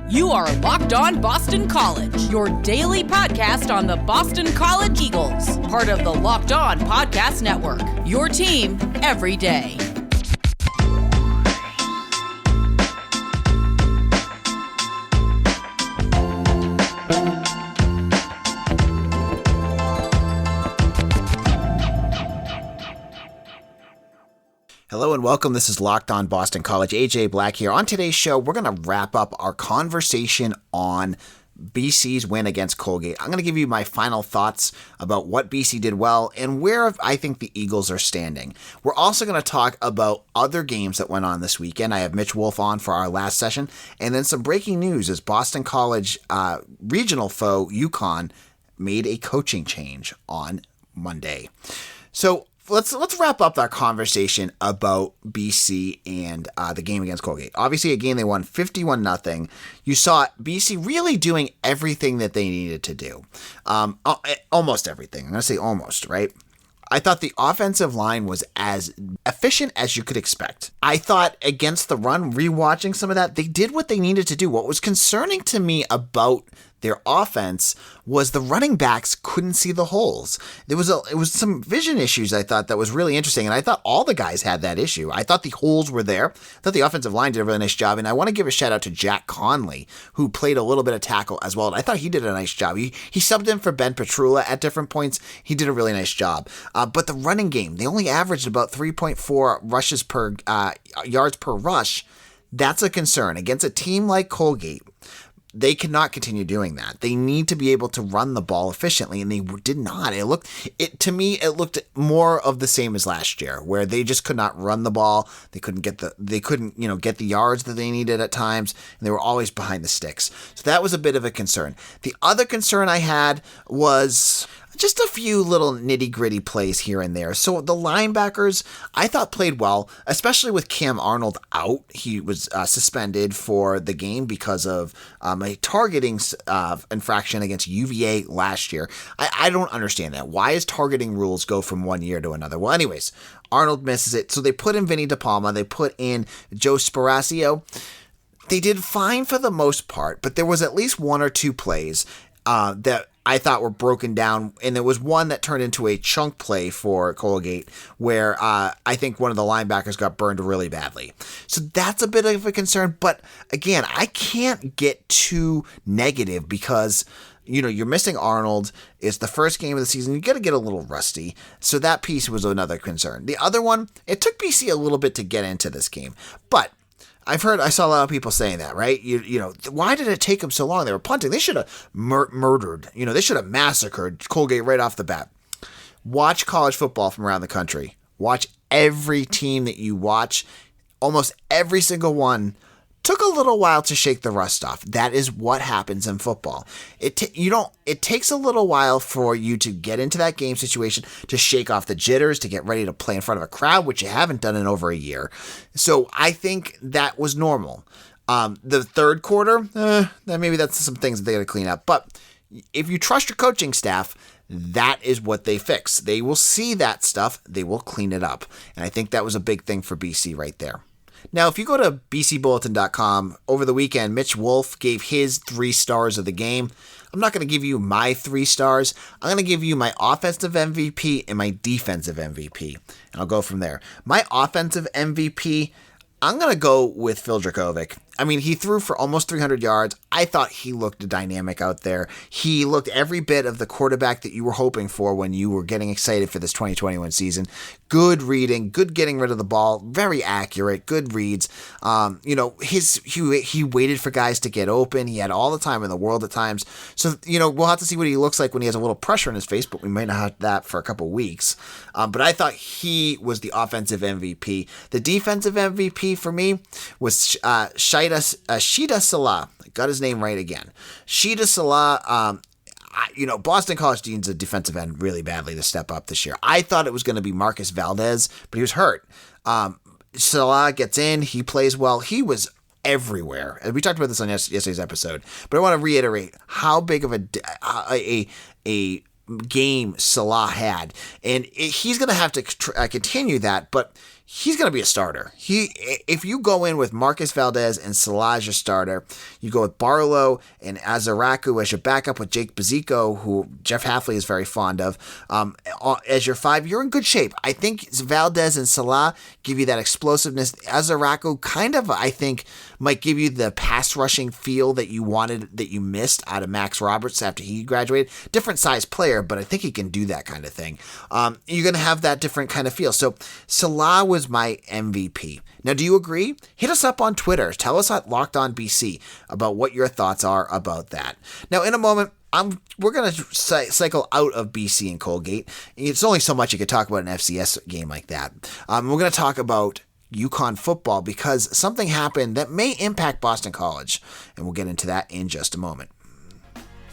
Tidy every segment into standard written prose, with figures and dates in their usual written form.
You are Locked On Boston College, your daily podcast on the Boston College Eagles, part of the Locked On Podcast Network, your team every day. Hello and welcome. This is Locked On Boston College. AJ Black here. On today's show, we're going to wrap up our conversation on BC's win against Colgate. I'm going to give you my final thoughts about what BC did well and where I think the Eagles are standing. We're also going to talk about other games that went on this weekend. I have Mitch Wolfe on for our last session, and then some breaking news as Boston College regional foe UConn made a coaching change on Monday. So Let's wrap up our conversation about BC and the game against Colgate. Obviously, a game they won 51-0. You saw BC really doing everything that they needed to do. Almost everything. I'm going to say almost, right? I thought the offensive line was as efficient as you could expect. I thought against the run, rewatching some of that, they did what they needed to do. What was concerning to me about their offense was the running backs couldn't see the holes. It was some vision issues I thought that was really interesting, and I thought all the guys had that issue. I thought the holes were there. I thought the offensive line did a really nice job, and I want to give a shout out to Jack Conley, who played a little bit of tackle as well. And I thought he did a nice job. He subbed in for Ben Petrula at different points. He did a really nice job. But the running game, they only averaged about 3.4 rushes per yards per rush. That's a concern against a team like Colgate. They cannot continue doing that. They need to be able to run the ball efficiently, and they did not. To me, it looked more of the same as last year, where they just could not run the ball. They couldn't get the yards that they needed at times, and they were always behind the sticks. So that was a bit of a concern. The other concern I had was just a few little nitty-gritty plays here and there. So the linebackers, I thought played well, especially with Cam Arnold out. He was suspended for the game because of a targeting infraction against UVA last year. I don't understand that. Why does targeting rules go from one year to another? Well, anyways, Arnold misses it. So they put in Vinny DePalma. They put in Joe Sparacio. They did fine for the most part, but there was at least one or two plays that I thought were broken down, and there was one that turned into a chunk play for Colgate where I think one of the linebackers got burned really badly. So that's a bit of a concern, but again, I can't get too negative because you're missing Arnold. It's the first game of the season. You got to get a little rusty. So that piece was another concern. The other one, it took BC a little bit to get into this game, but I saw a lot of people saying that, right? Why did it take them so long? They were punting. They should have murdered. They should have massacred Colgate right off the bat. Watch college football from around the country. Watch every team that you watch. Almost every single one took a little while to shake the rust off. That is what happens in football. It takes a little while for you to get into that game situation, to shake off the jitters, to get ready to play in front of a crowd, which you haven't done in over a year. So I think that was normal. The third quarter, maybe that's some things that they got to clean up. But if you trust your coaching staff, that is what they fix. They will see that stuff. They will clean it up. And I think that was a big thing for BC right there. Now, if you go to bcbulletin.com, over the weekend, Mitch Wolfe gave his 3 stars of the game. I'm not going to give you my 3 stars. I'm going to give you my offensive MVP and my defensive MVP. And I'll go from there. My offensive MVP, I'm going to go with Phil Dracovic. I mean, he threw for almost 300 yards. I thought he looked dynamic out there. He looked every bit of the quarterback that you were hoping for when you were getting excited for this 2021 season. Good reading, good getting rid of the ball, very accurate, good reads. He waited for guys to get open. He had all the time in the world at times. So, we'll have to see what he looks like when he has a little pressure in his face, but we might not have that for a couple weeks. But I thought he was the offensive MVP. The defensive MVP for me was Shida Salah. I got his name right again. Shida Salah, Boston College needs a defensive end really badly to step up this year. I thought it was going to be Marcus Valdez, but he was hurt. Salah gets in. He plays well. He was everywhere. And we talked about this on yesterday's episode, but I want to reiterate how big of a game Salah had. And he's going to have to continue that, but he's going to be a starter. If you go in with Marcus Valdez and Salah as your starter, you go with Barlow and Azaraku as your backup with Jake Bazico, who Jeff Hafley is very fond of, as your 5, you're in good shape. I think Valdez and Salah give you that explosiveness. Azaraku kind of, I think, might give you the pass rushing feel that you wanted, that you missed out of Max Roberts after he graduated. Different size player, but I think he can do that kind of thing. You're going to have that different kind of feel. So Salah was my MVP. Now, do you agree? Hit us up on Twitter. Tell us at Locked On BC about what your thoughts are about that. Now, in a moment, we're going to cycle out of BC and Colgate. It's only so much you could talk about an FCS game like that. We're going to talk about UConn football because something happened that may impact Boston College, and we'll get into that in just a moment.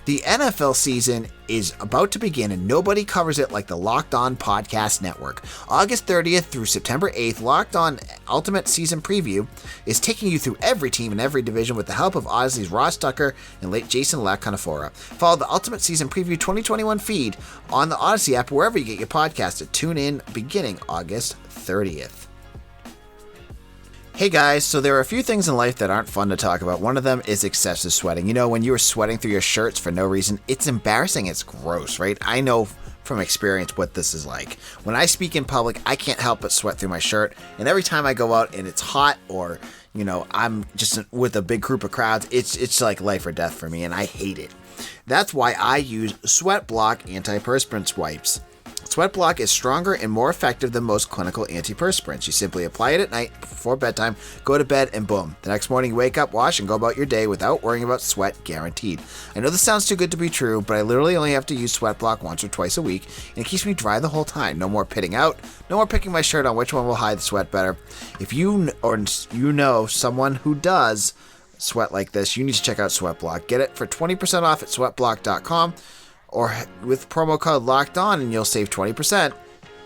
The NFL season is about to begin, and nobody covers it like the Locked On Podcast Network. August 30th through September 8th, Locked On Ultimate Season Preview is taking you through every team in every division with the help of Odyssey's Ross Tucker and late Jason Lacanafora. Follow the Ultimate Season Preview 2021 feed on the Odyssey app wherever you get your podcast to tune in beginning August 30th. Hey guys, so there are a few things in life that aren't fun to talk about. One of them is excessive sweating. You know, when you are sweating through your shirts for no reason, it's embarrassing, it's gross, right? I know from experience what this is like. When I speak in public, I can't help but sweat through my shirt, and every time I go out and it's hot or, you know, I'm just with a big group of crowds, it's like life or death for me, and I hate it. That's why I use SweatBlock antiperspirant wipes. SweatBlock is stronger and more effective than most clinical antiperspirants. You simply apply it at night before bedtime, go to bed, and boom. The next morning you wake up, wash, and go about your day without worrying about sweat, guaranteed. I know this sounds too good to be true, but I literally only have to use SweatBlock once or twice a week, and it keeps me dry the whole time. No more pitting out, no more picking my shirt on which one will hide the sweat better. If you know someone who does sweat like this, you need to check out SweatBlock. Get it for 20% off at sweatblock.com. or with promo code Locked On, and you'll save 20%,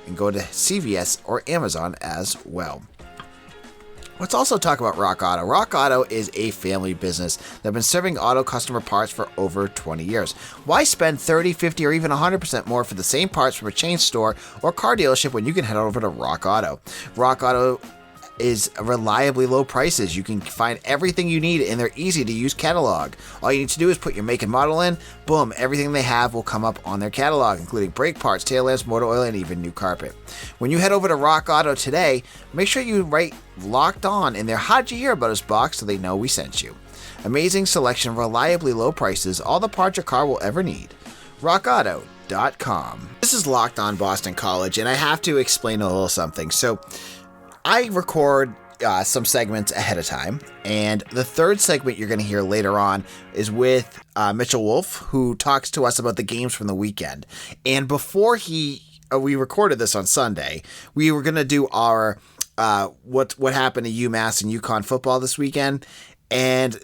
and go to CVS or Amazon as well. Let's also talk about Rock Auto. Rock Auto is a family business that has been serving auto customer parts for over 20 years. Why spend 30, 50, or even 100% more for the same parts from a chain store or car dealership when you can head over to Rock Auto? Rock Auto is reliably low prices. You can find everything you need in their easy-to-use catalog. All you need to do is put your make and model in. Boom, everything they have will come up on their catalog, including brake parts, tail lamps, motor oil, and even new carpet. When you head over to Rock Auto today, make sure you write Locked On in their How'd You Hear About Us box so they know we sent you. Amazing selection, reliably low prices, all the parts your car will ever need. RockAuto.com. This is Locked On Boston College, and I have to explain a little something. So, I record some segments ahead of time, and the third segment you're going to hear later on is with Mitch Wolfe, who talks to us about the games from the weekend. And before we recorded this on Sunday, we were going to do our what happened to UMass and UConn football this weekend. And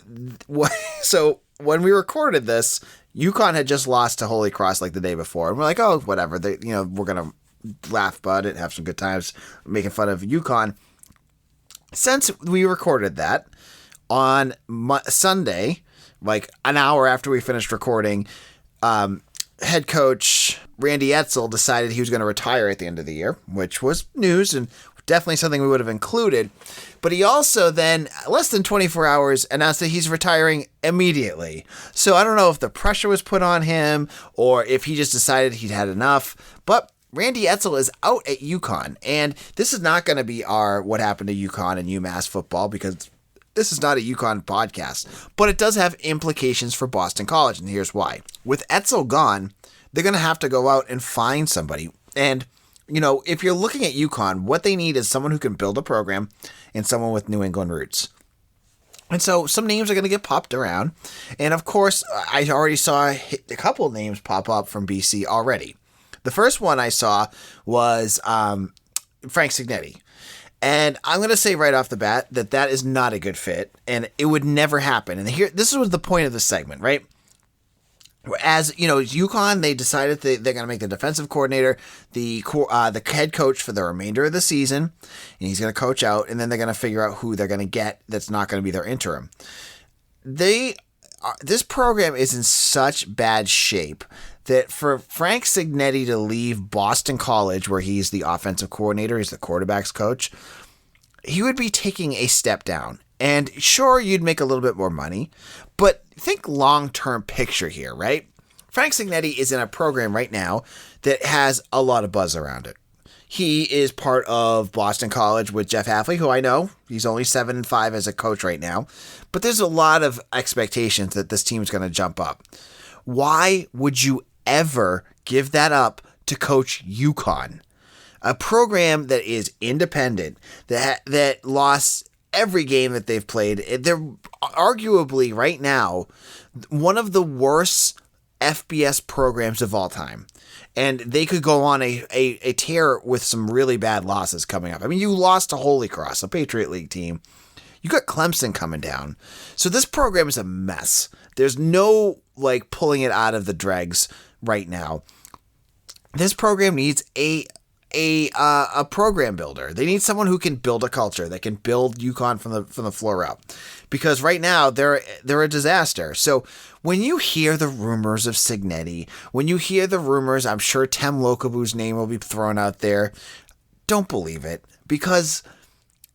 so when we recorded this, UConn had just lost to Holy Cross like the day before, and we're like, oh, whatever. We're going to laugh about it, have some good times making fun of UConn. Since we recorded that on Sunday, like an hour after we finished recording, head coach Randy Edsall decided he was going to retire at the end of the year, which was news and definitely something we would have included. But he also then, less than 24 hours, announced that he's retiring immediately. So I don't know if the pressure was put on him or if he just decided he'd had enough, but Randy Edsall is out at UConn, and this is not going to be our what happened to UConn and UMass football because this is not a UConn podcast, but it does have implications for Boston College, and here's why. With Edsall gone, they're going to have to go out and find somebody, and if you're looking at UConn, what they need is someone who can build a program and someone with New England roots. And so some names are going to get popped around, and of course, I already saw a couple of names pop up from BC already. The first one I saw was Frank Signetti. And I'm going to say right off the bat that is not a good fit, and it would never happen. And this was the point of the segment, right? As UConn, they decided they're going to make the defensive coordinator the head coach for the remainder of the season, and he's going to coach out, and then they're going to figure out who they're going to get that's not going to be their interim. This program is in such bad shape that for Frank Cignetti to leave Boston College, where he's the offensive coordinator, he's the quarterback's coach, he would be taking a step down. And sure, you'd make a little bit more money, but think long-term picture here, right? Frank Cignetti is in a program right now that has a lot of buzz around it. He is part of Boston College with Jeff Hafley, who I know. He's only 7-5 as a coach right now. But there's a lot of expectations that this team is going to jump up. Why would you ever give that up to coach UConn? A program that is independent, that lost every game that they've played. They're arguably right now one of the worst FBS programs of all time. And they could go on a tear with some really bad losses coming up. I mean, you lost to Holy Cross, a Patriot League team. You got Clemson coming down. So this program is a mess. There's no pulling it out of the dregs right now. This program needs a program builder. They need someone who can build a culture, that can build UConn from the floor up. Because right now they're a disaster. So when you hear the rumors of Cignetti, when you hear the rumors, I'm sure Tem Lokabu's name will be thrown out there. Don't believe it, because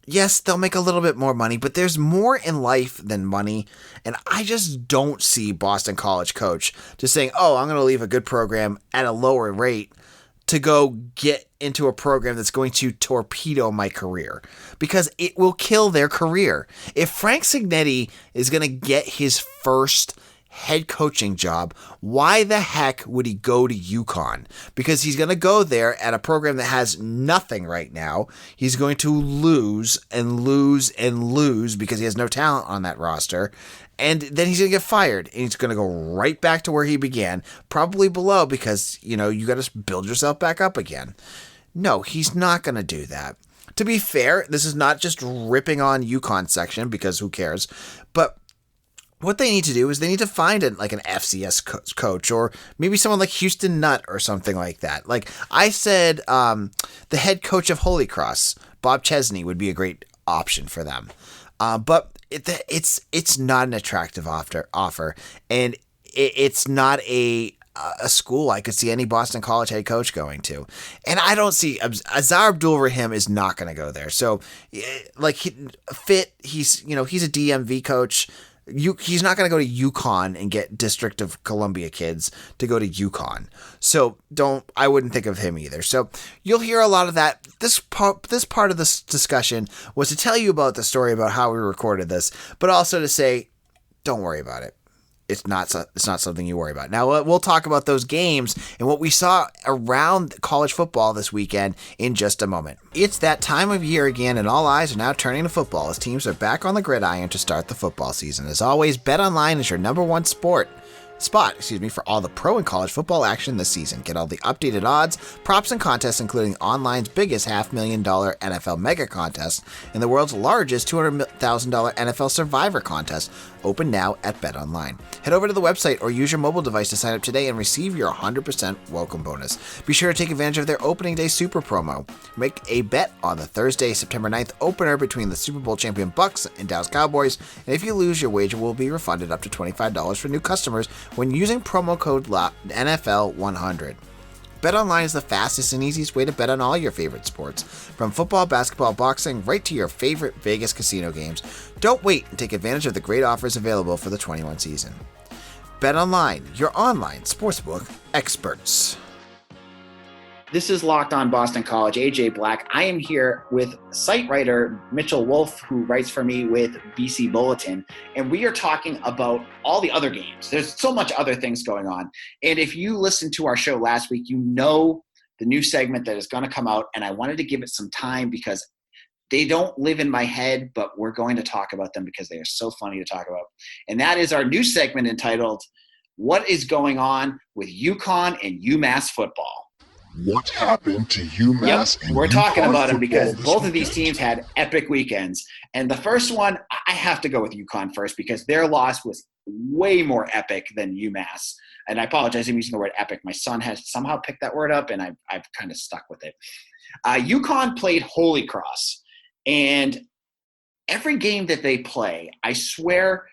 yes, they'll make a little bit more money, but there's more in life than money. And I just don't see Boston College coach just saying, "Oh, I'm going to leave a good program at a lower rate to go get into a program that's going to torpedo my career," because it will kill their career. If Frank Cignetti is going to get his first head coaching job, why the heck would he go to UConn? Because he's going to go there at a program that has nothing right now. He's going to lose and lose and lose because he has no talent on that roster. And then he's going to get fired, and he's going to go right back to where he began, probably below, because, you got to build yourself back up again. No, he's not going to do that. To be fair, this is not just ripping on UConn section, because who cares, but what they need to do is they need to find an FCS coach, or maybe someone like Houston Nutt or something like that. Like I said, the head coach of Holy Cross, Bob Chesney, would be a great option for them. But it's not an attractive offer, and it's not a school I could see any Boston College head coach going to. And I don't see Azar Abdul-Rahim is not going to go there. So he's a DMV coach. He's not going to go to UConn and get District of Columbia kids to go to UConn. So I wouldn't think of him either. So you'll hear a lot of that. This part of this discussion was to tell you about the story about how we recorded this, but also to say, don't worry about it. It's not something you worry about. Now, we'll talk about those games and what we saw around college football this weekend in just a moment. It's that time of year again, and all eyes are now turning to football as teams are back on the gridiron to start the football season. As always, BetOnline is your number one spot for all the pro and college football action this season. Get all the updated odds, props, and contests, including online's biggest $500,000 NFL mega contest and the world's largest $200,000 NFL Survivor contest, open now at BetOnline. Head over to the website or use your mobile device to sign up today and receive your 100% welcome bonus. Be sure to take advantage of their opening day super promo. Make a bet on the Thursday, September 9th opener between the Super Bowl champion Bucks and Dallas Cowboys, and if you lose, your wager will be refunded up to $25 for new customers when using promo code NFL100. BetOnline is the fastest and easiest way to bet on all your favorite sports, from football, basketball, boxing, right to your favorite Vegas casino games. Don't wait and take advantage of the great offers available for the 21 season. BetOnline, your online sportsbook experts. This is Locked On Boston College, AJ Black. I am here with site writer Mitch Wolfe, who writes for me with BC Bulletin, and we are talking about all the other games. There's so much other things going on. And if you listened to our show last week, you know the new segment that is going to come out, and I wanted to give it some time because they don't live in my head, but we're going to talk about them because they are so funny to talk about. And that is our new segment entitled, What is Going On with UConn and UMass Football? What happened to UMass? Yep, we're talking about them because both of these teams had epic weekends. And the first one, I have to go with UConn first because their loss was way more epic than UMass. And I apologize, I'm using the word epic. My son has somehow picked that word up, and I've kind of stuck with it. UConn played Holy Cross. And every game that they play, I swear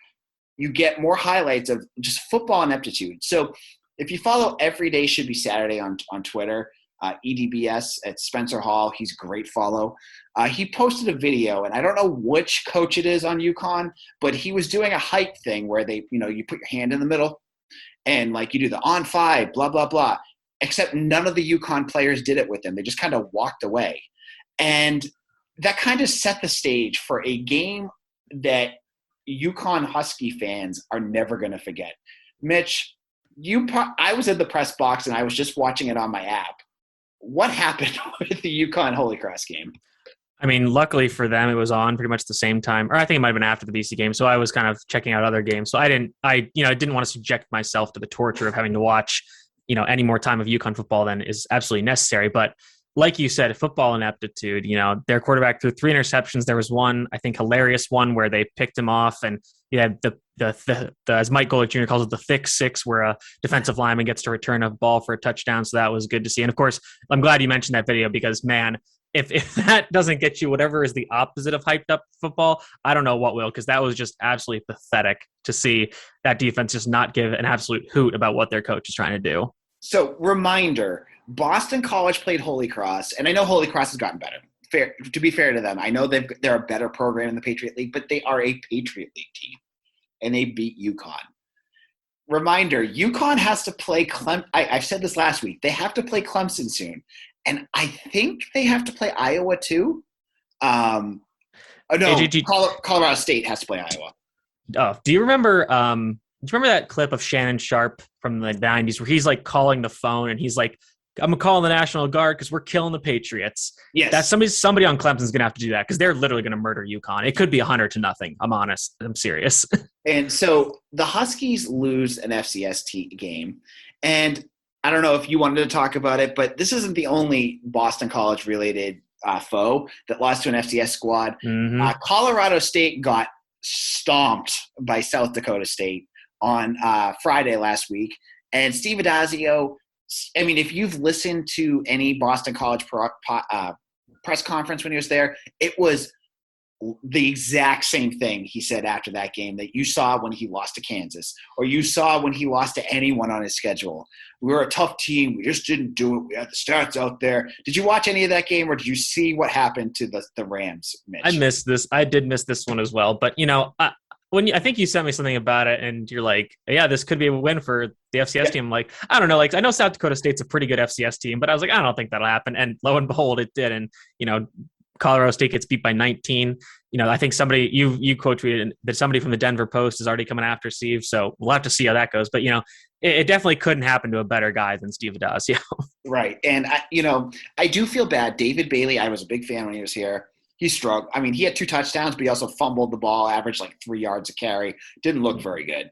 you get more highlights of just football ineptitude. So if you follow Every Day Should Be Saturday on Twitter, EDBS at Spencer Hall, he's a great follow. He posted a video, and I don't know which coach it is on UConn, but he was doing a hype thing where they, you put your hand in the middle and like you do the on five, blah, blah, blah, except none of the UConn players did it with him. They just kind of walked away. And that kind of set the stage for a game that UConn Husky fans are never going to forget. Mitch, I was in the press box and I was just watching it on my app. What happened with the UConn Holy Cross game? I mean, luckily for them, it was on pretty much the same time, or I think it might have been after the BC game. So I was kind of checking out other games. So I didn't want to subject myself to the torture of having to watch, any more time of UConn football than is absolutely necessary. But like you said, football ineptitude, their quarterback threw 3 interceptions. There was one, I think, hilarious one where they picked him off, and you had the as Mike Golick Jr. calls it, the thick six, where a defensive lineman gets to return a ball for a touchdown. So that was good to see. And of course, I'm glad you mentioned that video because, man, if that doesn't get you whatever is the opposite of hyped up football, I don't know what will, because that was just absolutely pathetic to see that defense just not give an absolute hoot about what their coach is trying to do. So, reminder, Boston College played Holy Cross, and I know Holy Cross has gotten better. To be fair to them, I know they're a better program in the Patriot League, but they are a Patriot League team, and they beat UConn. Reminder, UConn has to play I've said this last week. They have to play Clemson soon, and I think they have to play Iowa too. Colorado State has to play Iowa. Oh, do you remember that clip of Shannon Sharp from the 90s where he's like calling the phone and he's like, I'm going to call the National Guard because we're killing the Patriots. Yes. That's somebody on Clemson's going to have to do that because they're literally going to murder UConn. It could be 100-0. I'm honest. I'm serious. And so the Huskies lose an FCS game. And I don't know if you wanted to talk about it, but this isn't the only Boston College related foe that lost to an FCS squad. Mm-hmm. Colorado State got stomped by South Dakota State on Friday last week. And Steve Addazio, I mean, if you've listened to any Boston College press conference when he was there, it was the exact same thing he said after that game that you saw when he lost to Kansas, or you saw when he lost to anyone on his schedule. We were a tough team. We just didn't do it. We had the stats out there. Did you watch any of that game, or did you see what happened to the Rams, Mitch? I missed this. I did miss this one as well. But, I think you sent me something about it and you're like, yeah, this could be a win for the FCS team. I'm like, I don't know. Like, I know South Dakota State's a pretty good FCS team, but I was like, I don't think that'll happen. And lo and behold, it did. And, Colorado State gets beat by 19. I think somebody, you quote tweeted that somebody from the Denver Post is already coming after Steve. So we'll have to see how that goes. But, it definitely couldn't happen to a better guy than Steve Addazio. Right. And, I do feel bad. David Bailey, I was a big fan when he was here. He struggled. I mean, he had 2 touchdowns, but he also fumbled the ball, averaged like 3 yards a carry. Didn't look very good.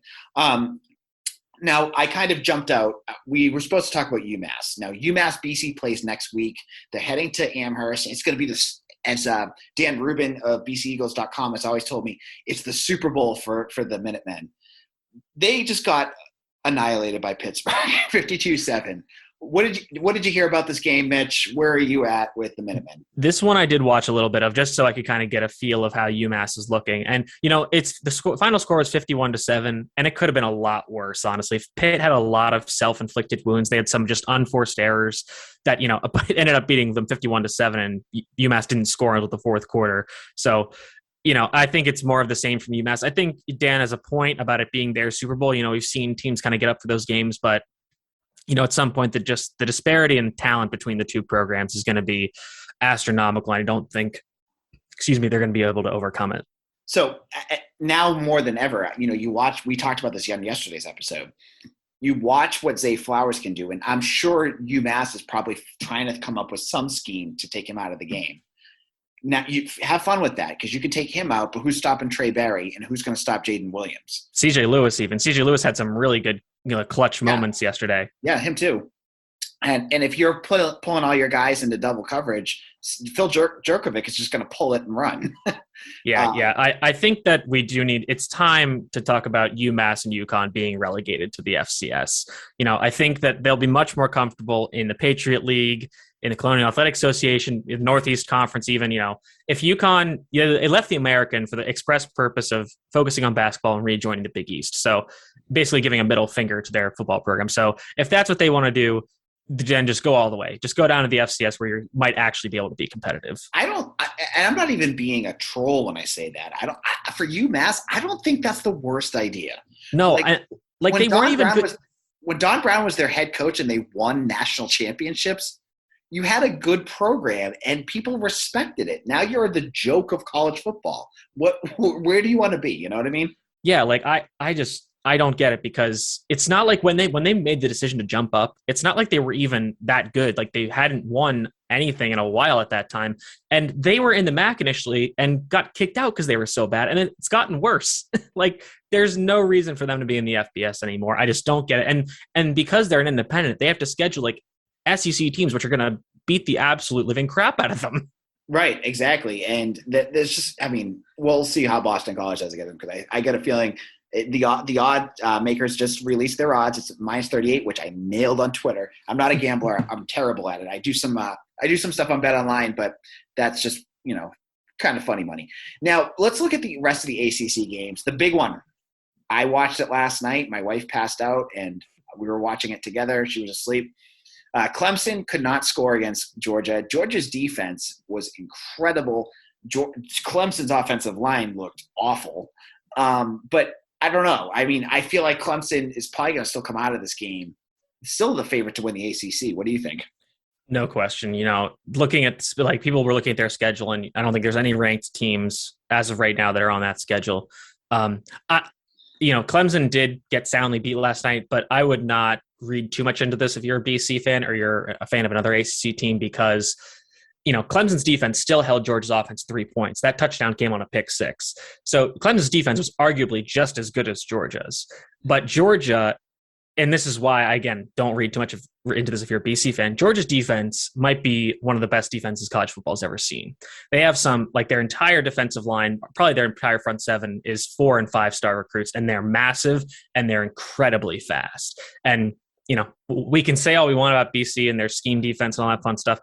Now, I kind of jumped out. We were supposed to talk about UMass. Now, UMass BC plays next week. They're heading to Amherst. It's going to be this, as Dan Rubin of BCEagles.com has always told me, it's the Super Bowl for the Minutemen. They just got annihilated by Pittsburgh, 52-7. What did you hear about this game, Mitch? Where are you at with the Minutemen? This one I did watch a little bit of just so I could kind of get a feel of how UMass is looking. And, it's the final score was 51-7, and it could have been a lot worse, honestly. Pitt had a lot of self-inflicted wounds. They had some just unforced errors that, ended up beating them 51-7, and UMass didn't score until the fourth quarter. So, I think it's more of the same from UMass. I think Dan has a point about it being their Super Bowl. We've seen teams kind of get up for those games, but at some point that just the disparity in talent between the two programs is going to be astronomical. And I don't think, they're going to be able to overcome it. So now more than ever, we talked about this on yesterday's episode. You watch what Zay Flowers can do, and I'm sure UMass is probably trying to come up with some scheme to take him out of the game. Now, you have fun with that because you can take him out, but who's stopping Trey Barry and who's going to stop Jaden Williams? CJ Lewis even. CJ Lewis had some really good clutch moments yesterday. Yeah, him too. And if you're pulling all your guys into double coverage, Phil Jerkovic is just going to pull it and run. I think that we do need – it's time to talk about UMass and UConn being relegated to the FCS. I think that they'll be much more comfortable in the Patriot League, in the Colonial Athletic Association, in the Northeast Conference even. If UConn – it left the American for the express purpose of focusing on basketball and rejoining the Big East. So basically giving a middle finger to their football program. So if that's what they want to do, then just go all the way. Just go down to the FCS where you might actually be able to be competitive. I'm not even being a troll when I say that. For UMass, I don't think that's the worst idea. No, they weren't even good. When Don Brown was their head coach and they won national championships, you had a good program and people respected it. Now you're the joke of college football. Where do you want to be? You know what I mean? Yeah, like I don't get it, because it's not like when they made the decision to jump up, it's not like they were even that good. Like they hadn't won anything in a while at that time. And they were in the MAC initially and got kicked out because they were so bad. And it's gotten worse. Like there's no reason for them to be in the FBS anymore. I just don't get it. And because they're an independent, they have to schedule like SEC teams, which are going to beat the absolute living crap out of them. Right, exactly. And there's just, we'll see how Boston College does against them, because I get a feeling the odd makers just released their odds. It's -38, which I nailed on Twitter. I'm not a gambler. I'm terrible at it. I do some stuff on BetOnline, but that's just, kind of funny money. Now let's look at the rest of the ACC games. The big one, I watched it last night. My wife passed out and we were watching it together. She was asleep. Clemson could not score against Georgia. Georgia's defense was incredible. Clemson's offensive line looked awful. But I don't know. I feel like Clemson is probably going to still come out of this game still the favorite to win the ACC. What do you think? No question. Looking at, like, people were looking at their schedule, and I don't think there's any ranked teams as of right now that are on that schedule. Clemson did get soundly beat last night, but I would not read too much into this if you're a BC fan or you're a fan of another ACC team, because Clemson's defense still held Georgia's offense 3 points. That touchdown came on a pick six. So Clemson's defense was arguably just as good as Georgia's. But Georgia, and this is why, again, don't read too much into this if you're a BC fan, Georgia's defense might be one of the best defenses college football has ever seen. They have their entire defensive line, probably their entire front seven, is 4- and 5-star recruits, and they're massive and they're incredibly fast. And, we can say all we want about BC and their scheme defense and all that fun stuff.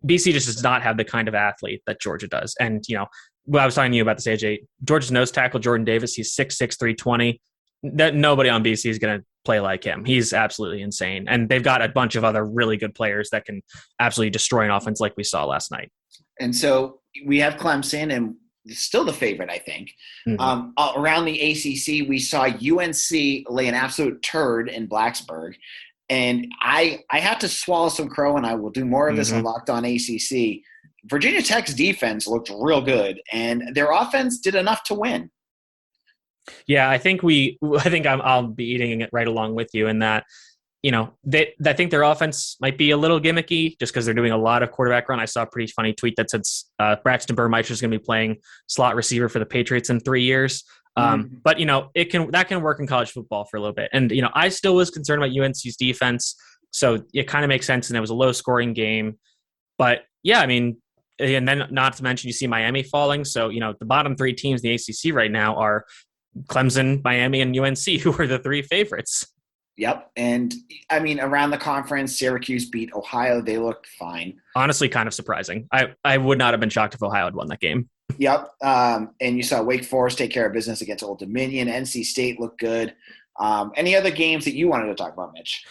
BC just does not have the kind of athlete that Georgia does. And, I was talking to you about this, AJ. Georgia's nose tackle, Jordan Davis, he's 6'6", 320. Nobody on BC is going to play like him. He's absolutely insane. And they've got a bunch of other really good players that can absolutely destroy an offense like we saw last night. And so we have Clemson, and still the favorite, I think. Mm-hmm. Around the ACC, we saw UNC lay an absolute turd in Blacksburg. And I had to swallow some crow, and I will do more of this on Locked On ACC. Virginia Tech's defense looked real good, and their offense did enough to win. Yeah, I think I'll be eating it right along with you in that, I think their offense might be a little gimmicky just because they're doing a lot of quarterback run. I saw a pretty funny tweet that said Braxton Burmeister is going to be playing slot receiver for the Patriots in 3 years. But that can work in college football for a little bit. And, I still was concerned about UNC's defense. So it kind of makes sense. And it was a low scoring game, but yeah, and then not to mention you see Miami falling. So, the bottom three teams in the ACC right now are Clemson, Miami, and UNC, who are the three favorites. Yep. And around the conference, Syracuse beat Ohio. They looked fine. Honestly, kind of surprising. I would not have been shocked if Ohio had won that game. Yep. And you saw Wake Forest take care of business against Old Dominion. NC State looked good. Any other games that you wanted to talk about, Mitch?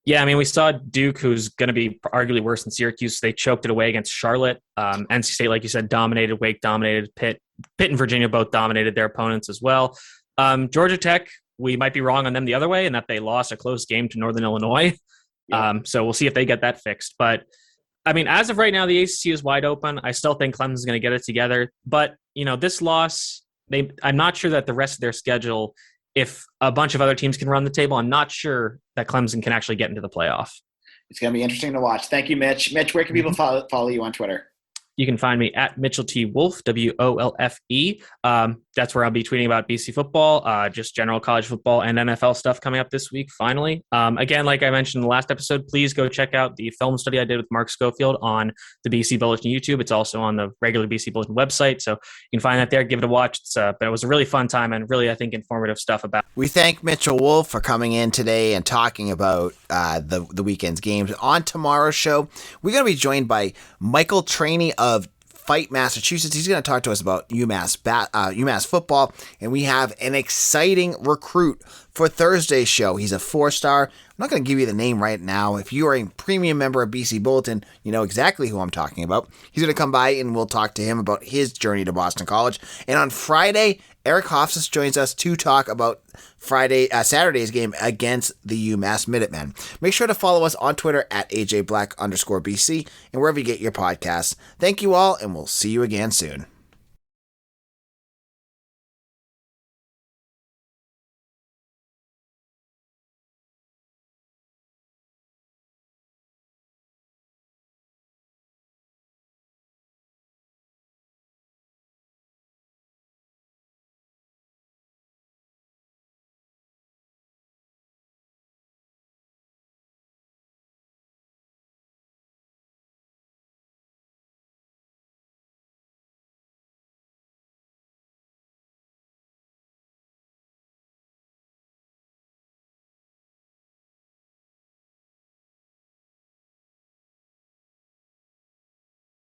Yeah, we saw Duke, who's going to be arguably worse than Syracuse. They choked it away against Charlotte. NC State, like you said, dominated. Wake dominated. Pitt and Virginia both dominated their opponents as well. Georgia Tech, we might be wrong on them the other way in that they lost a close game to Northern Illinois. Yep. So we'll see if they get that fixed. But, as of right now, the ACC is wide open. I still think Clemson's going to get it together. But, this loss, I'm not sure that the rest of their schedule, if a bunch of other teams can run the table, I'm not sure that Clemson can actually get into the playoff. It's going to be interesting to watch. Thank you, Mitch. Mitch, where can people follow you on Twitter? You can find me at Mitchell T. Wolfe, WOLFE. That's where I'll be tweeting about BC football, just general college football and NFL stuff coming up this week, finally. Again, like I mentioned in the last episode, please go check out the film study I did with Mark Schofield on the BC Bulletin YouTube. It's also on the regular BC Bulletin website, so you can find that there. Give it a watch. But it was a really fun time and really, I think, informative stuff about. We thank Mitchell Wolfe for coming in today and talking about the weekend's games. On tomorrow's show, we're going to be joined by Michael Trainey of Fight Massachusetts. He's going to talk to us about UMass football, and we have an exciting recruit for Thursday's show. He's a 4-star. I'm not going to give you the name right now. If you are a premium member of BC Bulletin, you know exactly who I'm talking about. He's going to come by and we'll talk to him about his journey to Boston College. And on Friday, Eric Hofstas joins us to talk about Saturday's game against the UMass Minutemen. Make sure to follow us on Twitter at AJBlack_BC and wherever you get your podcasts. Thank you all, and we'll see you again soon.